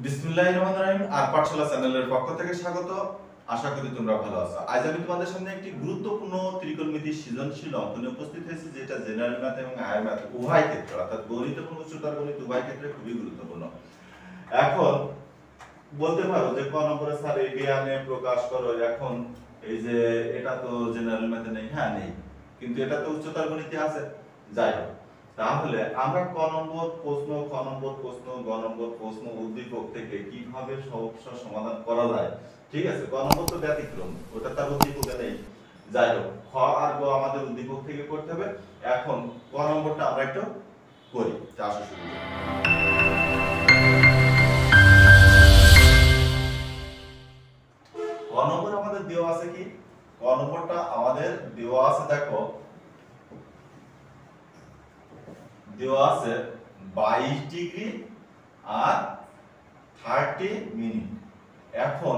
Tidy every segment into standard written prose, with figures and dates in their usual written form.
বিসমিল্লাহির রহমানির রহিম। আর পাঠশালা চ্যানেলের পক্ষ থেকে স্বাগত। আশা করি তোমরা ভালো আছো। আজ আমি তোমাদের সামনে একটি গুরুত্বপূর্ণ ত্রিকোণমিতির সৃজনশীল অঙ্ক নিয়ে উপস্থিত হয়েছি, যেটা জেনারেল ম্যাথ এবং হায়ার ম্যাথ উভয় ক্ষেত্রে, অর্থাৎ গণিত এবং উচ্চতর গণিত উভয় ক্ষেত্রে খুবই গুরুত্বপূর্ণ। এখন বলতে পারো যে ক নম্বরে স্যার এরিয়ানে প্রকাশ করো। এখন এই যে এটা তো জেনারেল ম্যাথে নেই, হ্যাঁ নেই, কিন্তু এটা তো উচ্চতর গণিতে আছে। যাই হোক, তাহলে আমরা ক নম্বর প্রশ্ন, খ নম্বর প্রশ্ন, গ নম্বর প্রশ্ন উদ্দীপক থেকে কিভাবে সমস্যা সমাধান করা যায়, ঠিক আছে। ক নম্বর তো ব্যতিক্রম, ওটা তার উদ্দীপকে নেই। যাই হোক, খ আর গ আমাদের উদ্দীপক থেকে করতে হবে। এখন ক নম্বরটা আমরা একটু করি, আসো শুরু করি। ক নম্বর আমাদের দেওয়া আছে কি, ক নম্বরটা আমাদের দেওয়া আছে, দেখো দেওয়া আছে 22 ডিগ্রি আর 30 মিনিট। এখন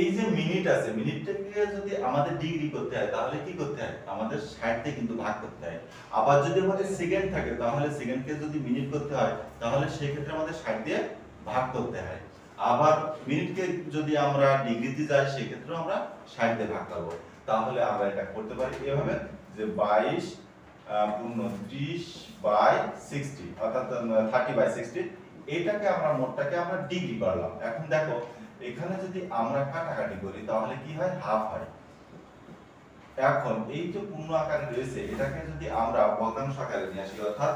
এই যে মিনিট আছে, মিনিটটাকে যদি আমাদের ডিগ্রি করতে হয় তাহলে কি করতে হয়, আমাদের 60 দিয়ে কিন্তু ভাগ করতে হয়। আবার যদি আমাদের সেকেন্ড থাকে তাহলে সেকেন্ডকে যদি মিনিট করতে হয় তাহলে সেই ক্ষেত্রে আমাদের 60 দিয়ে ভাগ করতে হয়। আবার মিনিটকে যদি আমরা ডিগ্রিতে যাই সেই ক্ষেত্রে আমরা 60 দিয়ে ভাগ করব। তাহলে আমরা এটা করতে পারি এভাবে যে 22 পূর্ণ 30/60 অর্থাৎ 30/60, এটাকে আমরা মোটটাকে আমরা ডিগ্রি করলাম। এখন দেখো এখানে যদি আমরা কাটাকাটি করি তাহলে কি হয়, হাফ হয়। এখন এই যে পূর্ণ আকারে রয়েছে এটাকে যদি আমরা ভগ্নাংশ আকারে নিয়ে আসি, অর্থাৎ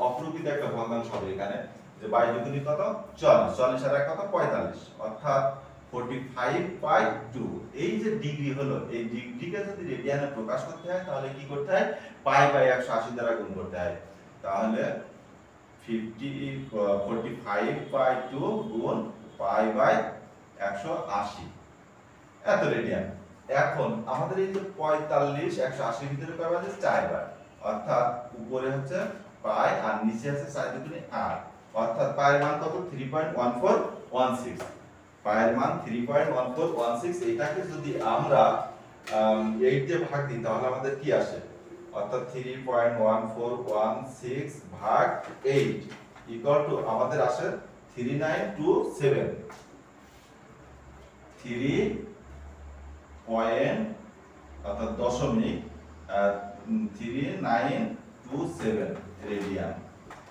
অপ্রকৃত একটা ভগ্নাংশ হবে এখানে, যে 22 দুগুণী কত 40, 40 আর 1 কত 45, অর্থাৎ 45/2। এই যে ডিগ্রি হলো, এই ডিগ্রিকে যদি রেডিয়ানে প্রকাশ করতে হয় তাহলে কি করতে হয়, পাই/180 দ্বারা গুণ করতে হয়। তাহলে 45/2 গুণ পাই/180, এত রেডিয়ান। এখন আমাদের এই যে 45 180 ভিতরে কয়বার আছে, 4 বার, অর্থাৎ উপরে হচ্ছে পাই আর নিচে আছে 4 দুগুণে 8, অর্থাৎ পায়ের মান কত 3.1416। পায়ের মান 3.1416। এটাকে যদি আমরা 8 দিয়ে ভাগ দিই তাহলে আমাদের কি আসে, অর্থাৎ 3.1416 ভাগ 8 ইকুয়াল টু আমাদের আসে 3927। 3 পয়েন্ট অর্থাৎ দশমিক 3927 রেডিয়ান,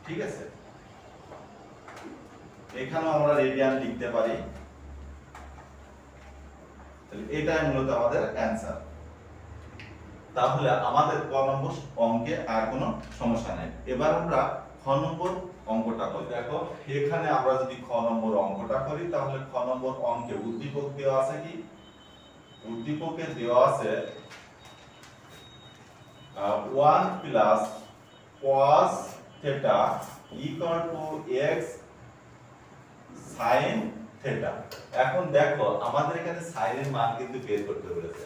ঠিক আছে। এখানেও আমরা রেডিয়ান লিখতে পারি। তাহলে এটাই মূলত আমাদের অ্যানসার। তাহলে আমাদের ক নম্বর অঙ্কে আর কোনো সমস্যা নেই। এবার আমরা খ নম্বর অঙ্কটা করি। দেখো এখানে আমরা যদি খ নম্বর অঙ্কটা করি তাহলে খ নম্বর অঙ্কে উদ্দীপক দেওয়া আছে কি, উদ্দীপকে দেওয়া আছে 1 plus cos theta equal to x sin theta. এখন দেখো আমাদের এখানে sin এর মান কিন্তু বের করতে বলেছে,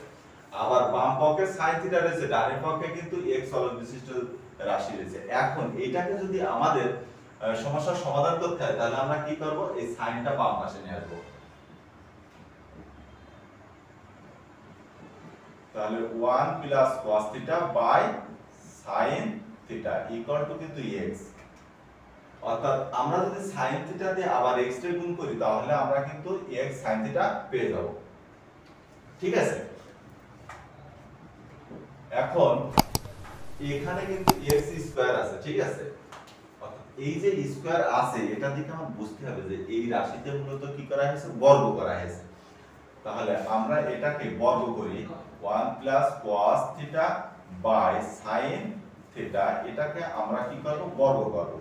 আবার বাম পক্ষে sin থিটা রয়েছে, ডান পক্ষে কিন্তু x চলক বিশিষ্ট রাশি রয়েছে। এখন এটাকে যদি আমাদের সমস্যার সমাধান করতে হয় তাহলে আমরা কি করব, এই সাইনটা বাম পাশে নিয়ে আসবো। তাহলে 1 plus cos theta by sin theta equal to কিন্তু x, অর্থাৎ আমরা যদি sin থিটা দিয়ে আবার x কে গুণ করি তাহলে আমরা কিন্তু x sin থিটা পেয়ে যাব, ঠিক আছে। এখন এখানে কিন্তু x স্কয়ার আছে, ঠিক আছে। অর্থাৎ এই যে স্কয়ার আছে এটা দিকে আমরা বুঝতে হবে যে এই রাশিতে মূলত কি করা হয়েছে, বর্গ করা হয়েছে। তাহলে আমরা এটাকে বর্গ করি 1 plus cos theta by sin theta, এটাকে আমরা কি করব, বর্গ করব।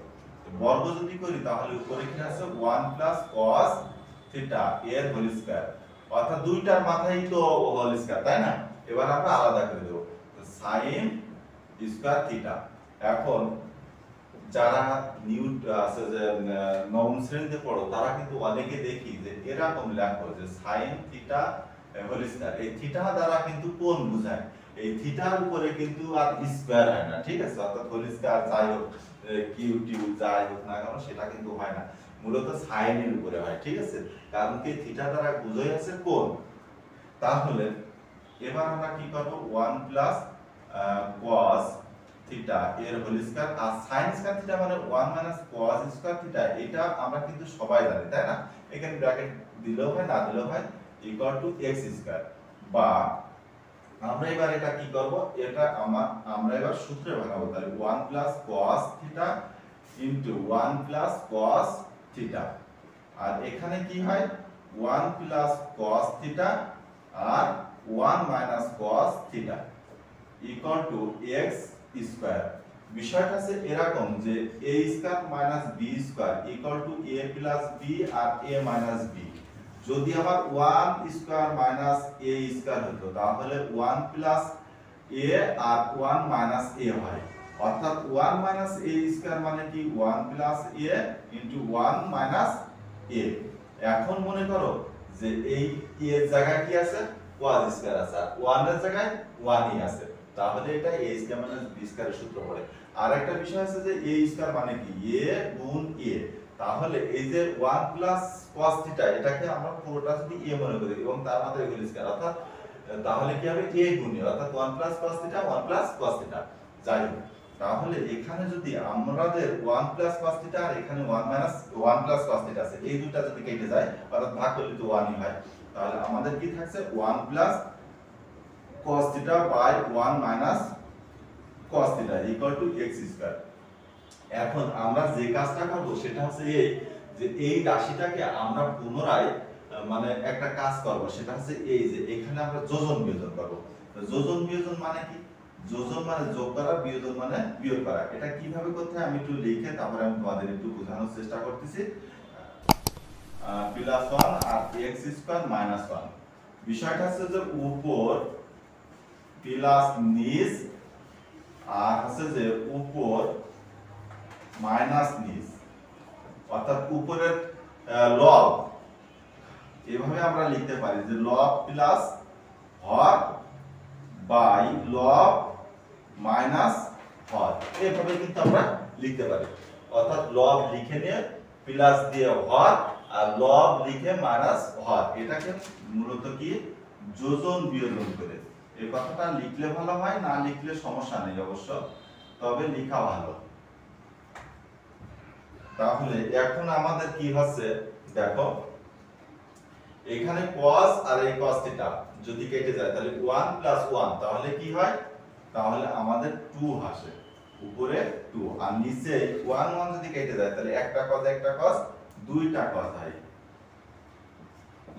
বর্গ যদি করি তাহলে উপরে কি আছে 1 প্লাস cos থিটা এর হোল স্কয়ার, অর্থাৎ দুইটার মাথায় তো হোল স্কয়ার, তাই না। এবার আমরা আলাদা করে দেব, তো sin স্কয়ার থিটা। এখন যারা আছে যে নবম শ্রেণীতে পড়ো তারা কিন্তু অনেকে দেখি যে এরকম লেখো যে sin থিটা হোল স্কয়ার, এই থিটা দ্বারা কিন্তু কোণ বোঝায়, এই থিটার উপরে কিন্তু আর স্কয়ার হয় না, ঠিক আছে। অর্থাৎ হোল স্কয়ার যাই হোক, কিউ টিউ যাই হোক না কেন সেটা কিন্তু হয় না, মূলত sin এর উপরে হয়, ঠিক আছে। কারণ কি থিটা দ্বারা বোঝাই আছে কোণ। তাহলে এবার আমরা কি করব, 1 প্লাস cos থিটা এর হোল স্কয়ার, আর sin স্কয়ার থিটা মানে 1 মাইনাস cos স্কয়ার থিটা। এটা আমরা কিন্তু সবাই জানি, তাই না? এখানে ব্র্যাকেট দিলেও হয় না দিলেও হয়, ইকুয়াল টু x স্কয়ার। বা আমরা এবার এটা কি করব, এটা আমরা এবার সূত্রে ভাঙাবো। তাহলে 1 plus cos theta into 1 plus cos theta, আর এখানে কি হয় 1 প্লাস cos থিটা আর 1 minus cos theta equal to x square. বিষয়টা আছে এরকম যে a square minus b square equal to a plus b আর a মাইনাস b। যদি আমার 1 স্কয়ার মাইনাস a স্কয়ার হতো তাহলে 1 প্লাস a আর 1 মাইনাস a হয়, অর্থাৎ 1 মাইনাস a স্কয়ার মানে কি 1 plus a into 1 minus a। এখন মনে করো যে এই a এর জায়গায় কি আছে cos স্কয়ার আছে, আর 1 এর জায়গায় 1ই আছে, তাহলে এটা a স্কয়ার মাইনাস b স্কয়ারের সূত্র পড়ে। আর একটা বিষয় আছে যে a স্কয়ার মানে কি a গুণ a, তাহলে এই যে 1 প্লাস cos থিটা এটাকে আমরা পুরোটা যদি a মনে করি এবং তার মধ্যে হোল স্কয়ার, অর্থাৎ তাহলে কি হবে a গুণ a, অর্থাৎ 1 plus cos theta 1 plus cos theta. যাই হোক, তাহলে এখানে যদি আমাদের 1 প্লাস cos থিটা আর এখানে 1 মাইনাস 1 প্লাস cos থিটা আছে, এই দুটো যদি কেটে যায় অর্থাৎ ভাগ করলে তো 1ই হয়, তাহলে আমাদের কি থাকছে 1 plus cos theta by 1 minus cos theta equal to x square. এখন আমরা যে কাজটা করব সেটা হচ্ছে এই যে এই রাশিটাকে আমরা পুনরায় মানে একটা কাজ করব, সেটা হচ্ছে এই যে এখানে আমরা যোজন বিয়োজন করব। যোজন বিয়োজন মানে কি, যোজন মানে যোগ করা, বিয়োজন মানে বিয়োগ করা। এটা কিভাবে করতে হয় আমি একটু লিখে তারপরে আমি তোমাদের একটু বোঝানোর চেষ্টা করতেছি। প্লাস 1 আর x স্কয়ার মাইনাস 1, বিষয়টা হচ্ছে যে উপর প্লাস নিচ আর হচ্ছে যে উপর মাইনাস নিচ, অর্থাৎ উপরের লব এভাবে আমরা লিখতে পারি যে লব প্লাস হর বাই লব মাইনাস হর, এভাবে কিন্তু আমরা লিখতে পারি। অর্থাৎ লব লিখে নিয়ে প্লাস দিয়ে হর আর লব লিখে মাইনাস হর, এটাকে মূলত কি যোজন বিয়োজন করে। এই কথাটা লিখলে ভালো হয়, না লিখলে সমস্যা নেই অবশ্য, তবে লেখা ভালো। তাহলে এখন আমাদের কি হচ্ছে দেখো, এখানে cos আর এই cos থিটা যদি কেটে যায় তাহলে 1 প্লাস 1, তাহলে কি হয়, তাহলে আমাদের 2 আসে, উপরে 2 আর নিচে 1 1 যদি কেটে যায় তাহলে একটা cos দুইটা cos হয়,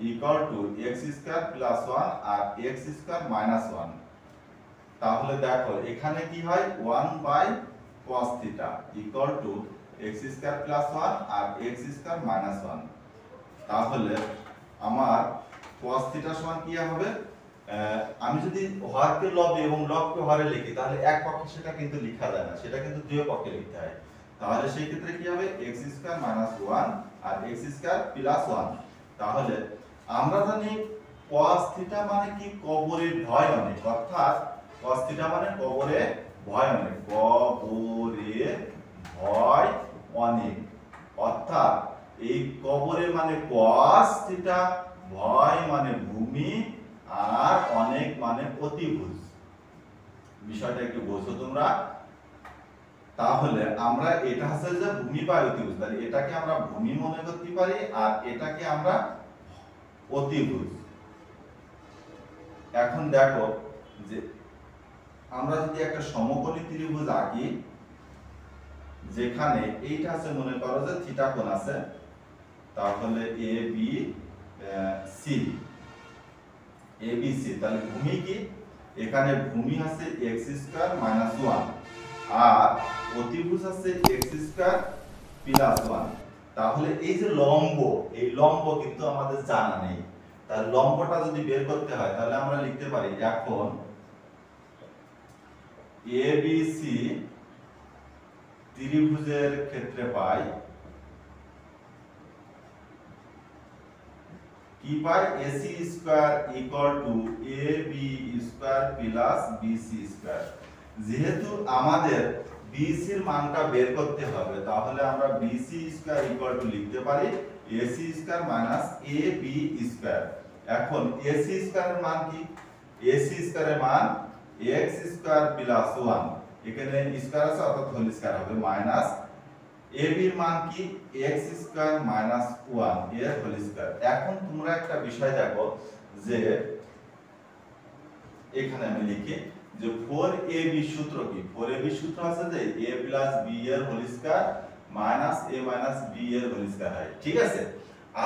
equal to x square plus 1 আর x স্কয়ার মাইনাস 1। তাহলে দেখো এখানে কি হয় 1 by cos theta equal to x square plus 1 আর x স্কয়ার মাইনাস 1। তাহলে আমার cos থিটা সমান কি হবে, আমি যদি হরকে লবে এবং লবকে হরে লিখি তাহলে এক পক্ষে সেটা কিন্তু লেখা যায় না, সেটা কিন্তু দুই পক্ষে লিখতে হয়। তাহলে সেই ক্ষেত্রে কি হবে x স্কয়ার মাইনাস 1 আর x স্কয়ার প্লাস 1। তাহলে আমরা জানি cos থিটা মানে কি কবরের ভয় অনেক, অর্থাৎ cos থিটা মানে কবরে ভয় অনেক, কবরে ভয় অনেক, অর্থাৎ এই কবরে মানে cos থিটা, ভয় মানে ভূমি, আর অনেক মানে অতিভুজ। বিষয়টা একটু বোঝো তোমরা। তাহলে আমরা এটা হচ্ছে যে ভূমি বা অতিভুজ, তাহলে এটাকে আমরা ভূমি মনে করতে পারি আর এটাকে আমরা অতিভুজ। এখন দেখো যে আমরা যদি একটা সমকোণী ত্রিভুজ আঁকি, যেখানে এইটা আছে মনে করো যে থিটা কোণ আছে, তাহলে A B C, A B C, তাহলে ভূমি কি, এখানে ভূমি আছে x স্কয়ার মাইনাস 1 আর অতিভুজ আছে x স্কয়ার প্লাস 1। তাহলে এই যে লম্ব, এই লম্ব কিন্তু আমাদের জানা নেই, তাহলে লম্বটা যদি বের করতে হয় তাহলে আমরা লিখতে পারি এখন ABC ত্রিভুজের ক্ষেত্রে পাই কি পাই, AC square equal two AB square plus BC square. যেহেতু আমাদের BC এর মানটা বের করতে হবে, তাহলে আমরা BC স্কয়ার ইকুয়াল টু লিখতে পারি AC square minus AB square. এখন AC স্কয়ারের মান কি, AC স্কয়ারের মান x স্কয়ার প্লাস 1 এখানে স্কয়ার আছে অর্থাৎ হোল স্কয়ার হবে মাইনাস ab এর মান কি x স্কয়ার মাইনাস 1 এর হোল স্কয়ার। এখন তোমরা একটা বিষয় দেখো যে এখানে আমি লিখি যে 4ab সূত্র কি, 4ab সূত্র আছে যে a প্লাস b এর whole square minus a minus b এর হোল স্কয়ার হয়, ঠিক আছে।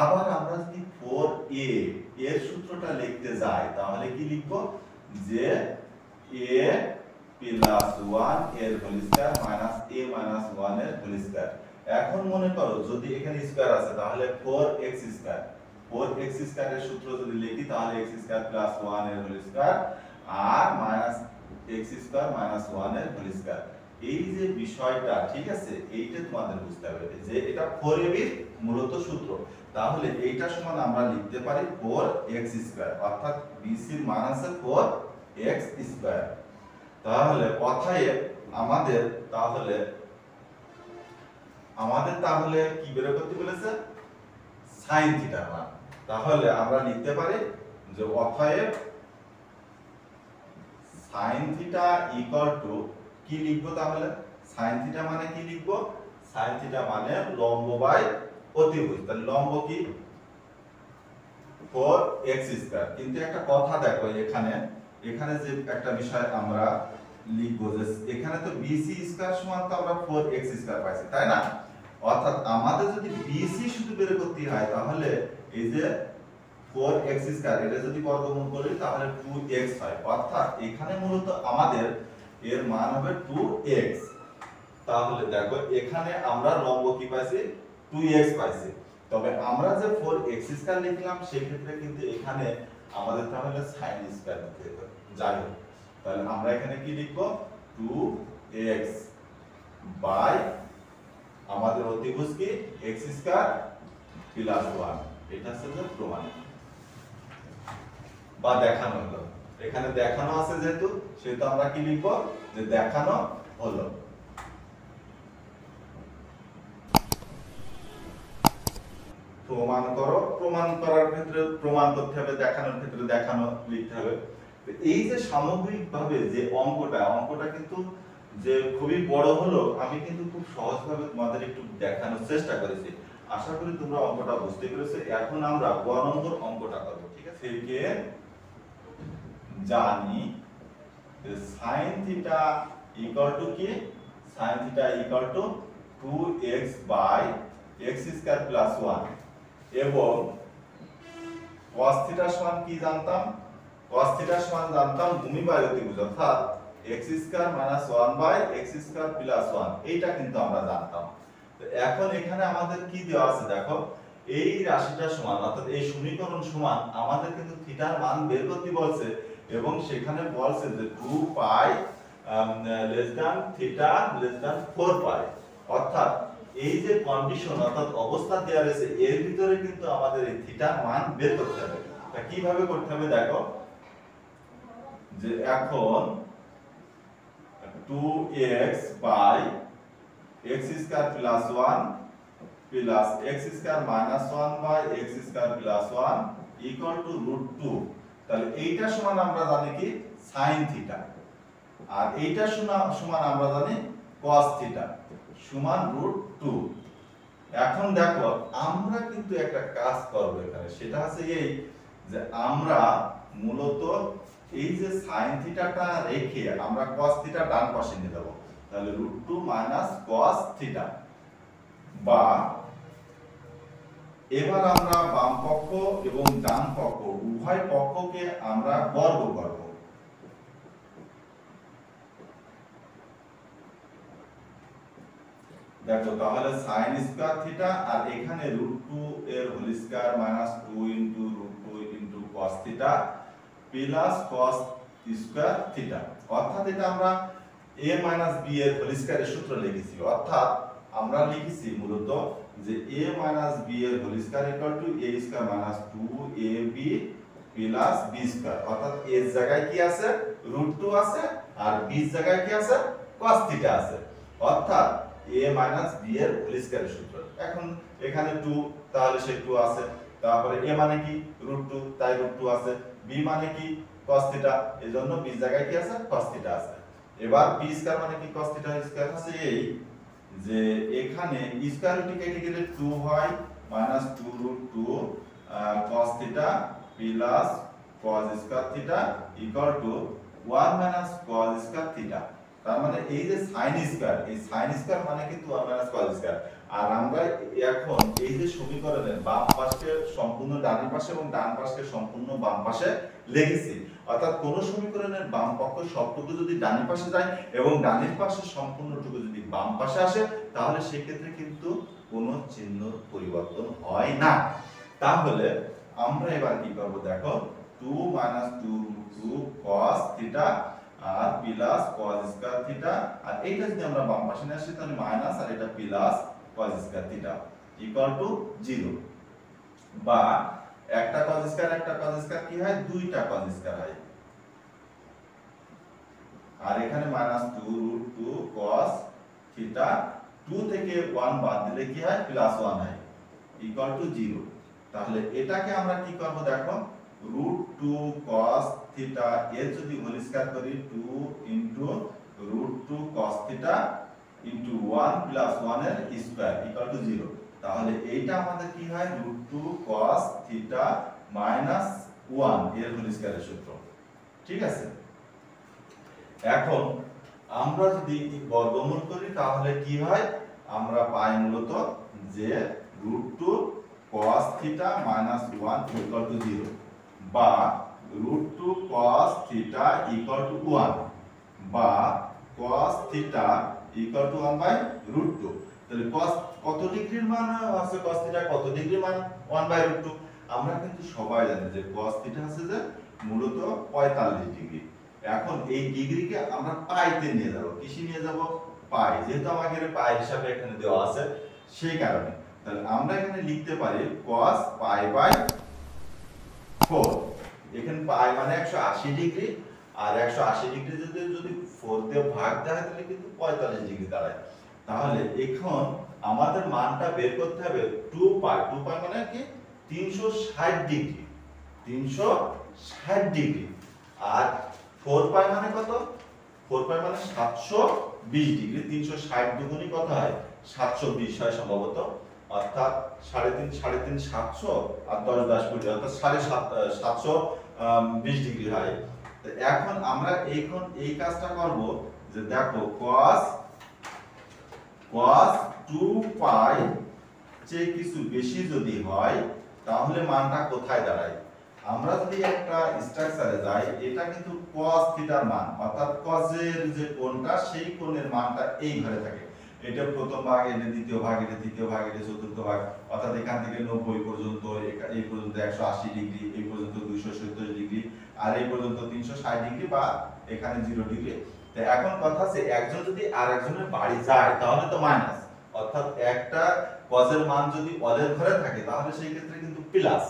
আবার আমরা যদি 4a এর সূত্রটা লিখতে যাই তাহলে কি লিখব যে a প্লাস 1 এর whole square minus a minus 1 এর হোল স্কয়ার। এখন মনে করো যদি এখানে স্কয়ার আছে তাহলে 4x স্কয়ার, 4x স্কয়ার এর সূত্র যদি লিখি তাহলে x স্কয়ার প্লাস 1 এর হোল স্কয়ার আর মাইনাস x স্কয়ার মাইনাস 1 এর হোল স্কয়ার। এই যে বিষয়টা, ঠিক আছে, এইটা তোমাদের বুঝতে হবে যে এটা 4ab এর মূলত সূত্র। তাহলে এইটা সমান আমরা লিখতে পারি 4x স্কয়ার, অর্থাৎ bc এর মান আছে 4x স্কয়ার। তাহলে কথায় আমাদের তাহলে কি বের করতে বলেছে sin থিটার মান। তাহলে আমরা লিখতে পারি যে অতএব sin থিটা ইকুয়াল টু কি লিখবো, তাহলে sin থিটা মানে কি লিখবো, sin থিটা মানে লম্ব বাই অতিভুজ। তাহলে লম্ব কি 4x স্কয়ার। কিন্তু একটা কথা দেখো এখানে যে একটা বিষয় আমরা লিখবো যে এখানে তো bc স্কয়ার সমান তো আমরা 4x স্কয়ার পাইছি, তাই না? অর্থাৎ আমাদের যদি bc শুধু বের করতে হয় তাহলে এই যে 4x স্কয়ার এটা যদি বর্গমূল করি তাহলে 2x হয়, অর্থাৎ এখানে মূলত আমাদের এর মান হবে 2x। তাহলে দেখো এখানে আমরা লম্ব কি পাইছি 2x পাইছি, তবে আমরা যে 4x স্কয়ার লিখলাম সেই ক্ষেত্রে কিন্তু এখানে আমাদের তাহলে sin স্কয়ার দিতে হবে। যাই হোক, তাহলে আমরা এখানে কি লিখব 2x বাই আমাদের অতিভুজ কি x স্কয়ার প্লাস 1। এটা হচ্ছে প্রমাণ বা দেখানো হলো। এখানে দেখানো আছে যেহেতু সেটা আমরা কি লিখব যে দেখানো হলো। প্রমাণ করো, প্রমাণ করার ক্ষেত্রে প্রমাণ করতে হবে, দেখানোর ক্ষেত্রে দেখানো লিখতে হবে। এই যে সামগ্রিকভাবে যে অঙ্কটা কিন্তু যে খুবই বড় হলো, আমি কিন্তু খুব সহজভাবে তোমাদের একটু দেখানোর চেষ্টা করেছি। আশা করি তোমরা অঙ্কটা বুঝতে পেরেছো। এখন আমরা গ নম্বর অঙ্কটা করব, ঠিক আছে। থেকে জানি যে sin থিটা ইকুয়াল টু কি, sin theta equal to 2x by x square plus 1 এবং cos থিটা সমান কি জানতাম, cos থিটা সমান জানতাম ভূমি বাই অতিভুজ অর্থাৎ x square minus 1 by x square plus 1, এইটা কিন্তু আমরা জানতাম। তো এখন এখানে আমাদের কি দেওয়া আছে দেখো, এই রাশিটা সমান অর্থাৎ এই সমীকরণ সমান আমাদের কিন্তু থিটার মান বের করতে বলছে এবং সেখানে বলছে যে 2 pi less than theta less than 4 pi, অর্থাৎ এই যে কন্ডিশন অর্থাৎ অবস্থা দেওয়া রয়েছে এর ভিতরে কিন্তু আমাদের এই থিটার মান বের করতে হবে। তা কিভাবে করতে হবে দেখো, যে এখন 2x by x square plus 1 plus x square minus 1 by x square plus 1 equal to √2। তাহলে এইটা সমান আমরা জানি কি sin থিটা আর এইটা সমান আমরা জানি cos থিটা সমান √2। এখন দেখো আমরা কিন্তু একটা কাজ করব এখানে, সেটা হচ্ছে এই যে আমরা মূলত এই যে sin থিটাটা রেখে আমরা cos থিটা ডান পাশে নিয়ে দেব। তাহলে √2 মাইনাস cos থিটা, বা এবার আমরা বাম পক্ষ এবং ডান পক্ষ উভয় পক্ষকে আমরা বর্গ করব। দেখো তাহলে sin স্কয়ার থিটা আর এখানে √2 এর whole square minus 2 into √2 into cos theta plus cos square theta, অর্থাৎ এটা আমরা a মাইনাস b এর হোল স্কয়ারের সূত্র লিখেছি। অর্থাৎ আমরা লিখেছি মূলত যে a মাইনাস b এর whole square equal to a square minus 2ab plus b square, অর্থাৎ a এর জায়গায় কি আছে √2 আছে আর b এর জায়গায় কি আছে cos থিটা আছে, অর্থাৎ a মাইনাস b এর হোল স্কয়ারের সূত্র। এখন এখানে 2 তাহলে সে 2 আছে, তারপরে a মানে কি √2 তাই √2 আছে, b মানে কি cos থিটা এজন্য b এর জায়গায় কি আছে cos থিটা আছে। এবার পি স্কয়ার মানে কি cos থিটা স্কয়ার আছে এই যে এখানে স্কয়ার রুট কেটে গেলে 2 হয় minus 2 root 2 cos theta plus cos square theta equal to 1 minus cos square theta. তার মানে এই যে sin স্কয়ার, এই sin স্কয়ার মানে কিন্তু 1 মাইনাস cos স্কয়ার। আর আমরা এখন এই যে সমীকরণের বাম পাশকে সম্পূর্ণ ডান পাশে এবং ডান পাশকে সম্পূর্ণ বাম পাশে লিখেছি। অর্থাৎ কোন সমীকরণের বাম পক্ষ সবটুকু যদি ডান পাশে যায় এবং ডানের পাশে সম্পূর্ণটুকু যদি বাম পাশে আসে তাহলে সেক্ষেত্রে কিন্তু কোনো চিহ্ন পরিবর্তন হয় না। তাহলে আমরা এবার কি করব দেখো 2 মাইনাস 2 cos থিটা আর প্লাস cos স্কয়ার থিটা, আর এইটা যদি আমরা বাম পাশে নিয়ে আসি তাহলে মাইনাস আর এটা plus cos square theta equal to 0, বা একটা cos স্কয়ার কি হয় দুইটা cos স্কয়ার হয়, আর এখানে মাইনাস 2 রুট 2 cos থিটা 2 থেকে 1 বাদ দিলে কি হয় প্লাস 1 হয় ইকুয়াল টু 0। তাহলে এটাকে আমরা কি করব দেখো রুট 2 cos থিটা এর যদি হোল স্কয়ার করি 2 into root 2 cos theta into 1 plus 1 এর স্কয়ার ইকুয়াল টু 0। তাহলে এইটা আমাদের কি হয় রুট 2 cos থিটা মাইনাস 1 এর হোল স্কয়ারের সূত্র। ঠিক আছে, এখন আমরা যদি বর্গমূল করি তাহলে কি হয় আমরা পাই মূলত যে root 2 cos theta minus 1 equal to 0, বা root 2 cos theta equal to 1, বা cos theta equal to 1 by root 2। তাহলে cos কত ডিগ্রির মান আছে, cos থিটা কত ডিগ্রির মান 1 বাই রুট 2। আমরা কিন্তু সবাই জানি যে cos থিটা আছে যে মূলত 45 ডিগ্রি। এখন এই ডিগ্রিকে আমরা পাইতে নিয়ে যাব, কিসে নিয়ে যাব পাই, যেহেতু আমাদের পাই হিসাবে এখানে দেওয়া আছে সেই কারণে। তাহলে আমরা এখানে লিখতে পারি cos পাই বাই 4। এখানে পাই মানে 180 ডিগ্রি, আর 180 ডিগ্রি যদি 4 দিয়ে ভাগ দেয় তাহলে কিন্তু 45 ডিগ্রি দাঁড়ায়। তাহলে এখন আমাদের মানটা বের করতে হবে 2 পাই মানে কি 360 ডিগ্রি, 360 ডিগ্রি, আর 4 পাই মানে কত 4 পাই মানে 720 ডিগ্রি। 360 দুগুণই কত হয় 720 হয় সম্ভবত, অর্থাৎ 3.5 700 আর 10 10 20 অর্থাৎ 720 ডিগ্রি হয়। তো এখন আমরা এই কাজটা করব যে দেখো cos 2 পাই চেয়ে কিছু বেশি যদি হয় তাহলে মানটা কোথায় দাঁড়ায়। আমরা যদি একটা স্ট্রাকচারে যাই এটা কিন্তু cos থিটার মান, অর্থাৎ cos এর যে কোণটা সেই কোণের মানটা এই ঘরে থাকে। এটা প্রথম ভাগ, এটা দ্বিতীয় ভাগ, এটা তৃতীয় ভাগ, এটা চতুর্থ ভাগ, অর্থাৎ এখান থেকে 90 পর্যন্ত, এই পর্যন্ত 180 ডিগ্রি, এই পর্যন্ত 270 ডিগ্রি, আর এই পর্যন্ত 360 ডিগ্রি, বা এখানে 0 ডিগ্রি। তো এখন কথা আছে একজন যদি আরেকজনের বাড়ি যায় তাহলে তো মাইনাস, অর্থাৎ একটা cos এর মান যদি অলের ঘরে থাকে তাহলে সেই ক্ষেত্রে কিন্তু প্লাস,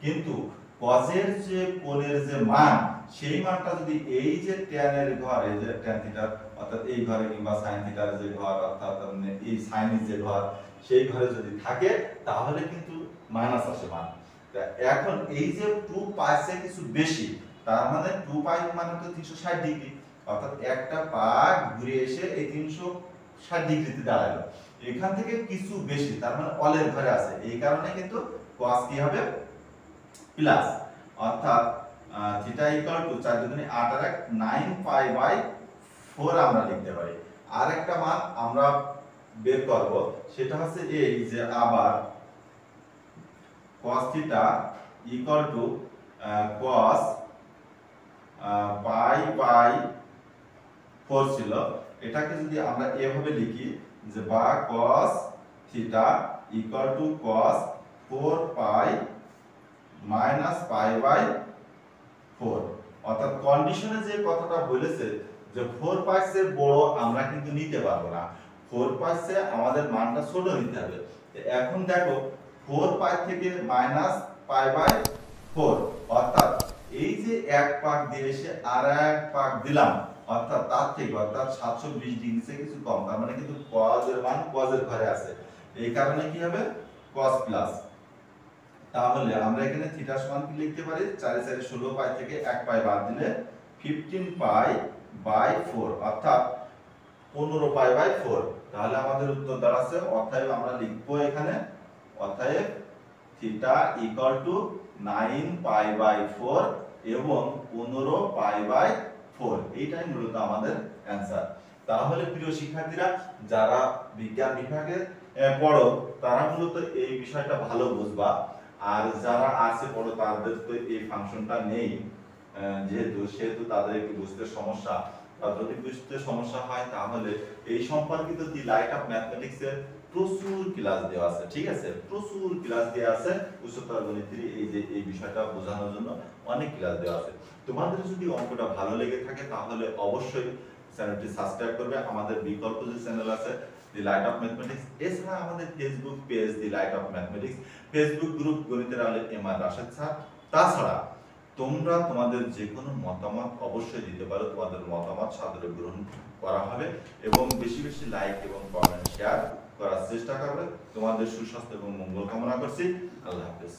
কিন্তু cos এর যে কোণের যে মান সেই মানটা যদি এই যে tan এর ঘর, এই যে tan থিটা অর্থাৎ এই ঘরে, কিংবা sin থিটার যে ঘর অর্থাৎ এই sin এর যে ঘর সেই ঘরে যদি থাকে তাহলে কিন্তু মাইনাস আসে মান। এখন এই যে 2 পাই সে কিছু বেশি, তার মানে 2 পাই মানে তো 360 ডিগ্রি, অর্থাৎ একটা পাক ঘুরে এসে এই 360 ডিগ্রিতে দাঁড়ালো। এখান থেকে কিছু বেশি তার মানে অলের ঘরে আছে, এই কারণে কিন্তু cos কি হবে প্লাস, অর্থাৎ থিটা ইকুয়াল টু 4 দুগুণে 8 আর 1 9 পাই বাই 4 আমরা লিখতে পারি। আর একটা মান আমরা বের করব সেটা হচ্ছে এই যে আবার cos theta equal to cos pi by 4 ছিল, এটাকে যদি আমরা এভাবে লিখি যে বা cos theta equal to cos 4 pi minus pi by 4, অর্থাৎ কন্ডিশনে যে কথাটা বলেছে যে 4 পাই এর বড় আমরা কিন্তু নিতে পারবো না, 4 পাই এর আমাদের মানটা ছোট নিতে হবে। এখন দেখো 4 পাই থেকে মাইনাস পাই বাই 4, অর্থাৎ এই যে এক পাক দিয়ে এসে আর এক পাক দিলাম, অর্থাৎ তার থেকে অর্থাৎ 720 ডিগ্রি থেকে কিছু কম, তার মানে কিন্তু cos এর মান cos এর ঘরে আছে, এই কারণে কি হবে cos প্লাস। তাহলে আমরা এখানে থিটা সমান কি লিখতে পারি 4 4 16 পাই থেকে 1 পাই বাদ দিলে 15 পাই বাই 4 অর্থাৎ 15 পাই বাই 4। তাহলে আমাদের উত্তর দাঁড়াচ্ছে, অতএব আমরা লিখবো এখানে অতএব theta equal to 9 pi by 4 এবং 15 পাই বাই 4। এইটাই মূলত আমাদের অ্যানসার। তাহলে প্রিয় শিক্ষার্থীরা, যারা বিজ্ঞান বিভাগে পড়ো তারা মূলত এই বিষয়টা ভালো বুঝবা, আর যারা আর্টসে পড়ো তাদের তো এই ফাংশনটা নেই, সেহেতু তাদের একটু বুঝতে সমস্যা। আর যদি বুঝতে সমস্যা হয় তাহলে এই সম্পর্কিত দি লাইট অফ ম্যাথমেটিক্স এর প্রচুর ক্লাস দেওয়া আছে, ঠিক আছে, প্রচুর ক্লাস দেওয়া আছে উচ্চতর গণিতের এই বিষয়টা বোঝানোর জন্য অনেক ক্লাস দেওয়া আছে। তোমাদের যদি অঙ্কটা ভালো লেগে থাকে তাহলে অবশ্যই চ্যানেলটি সাবস্ক্রাইব করবে। আমাদের বিকল্প যে চ্যানেল আছে দি লাইট অফ ম্যাথমেটিক্স, এছাড়া আমাদের ফেসবুক পেজ দি light off mathematics, Facebook group গণিতের আলে এমআর রাশেদ স্যার। তাছাড়া তোমরা তোমাদের যে কোনো মতামত অবশ্যই দিতে পারো, তোমাদের মতামত সাদরে গ্রহণ করা হবে এবং বেশি বেশি লাইক এবং কমেন্ট শেয়ার করার চেষ্টা করবে। তোমাদের সুস্বাস্থ্য এবং মঙ্গল কামনা করছি। আল্লাহ হাফেজ।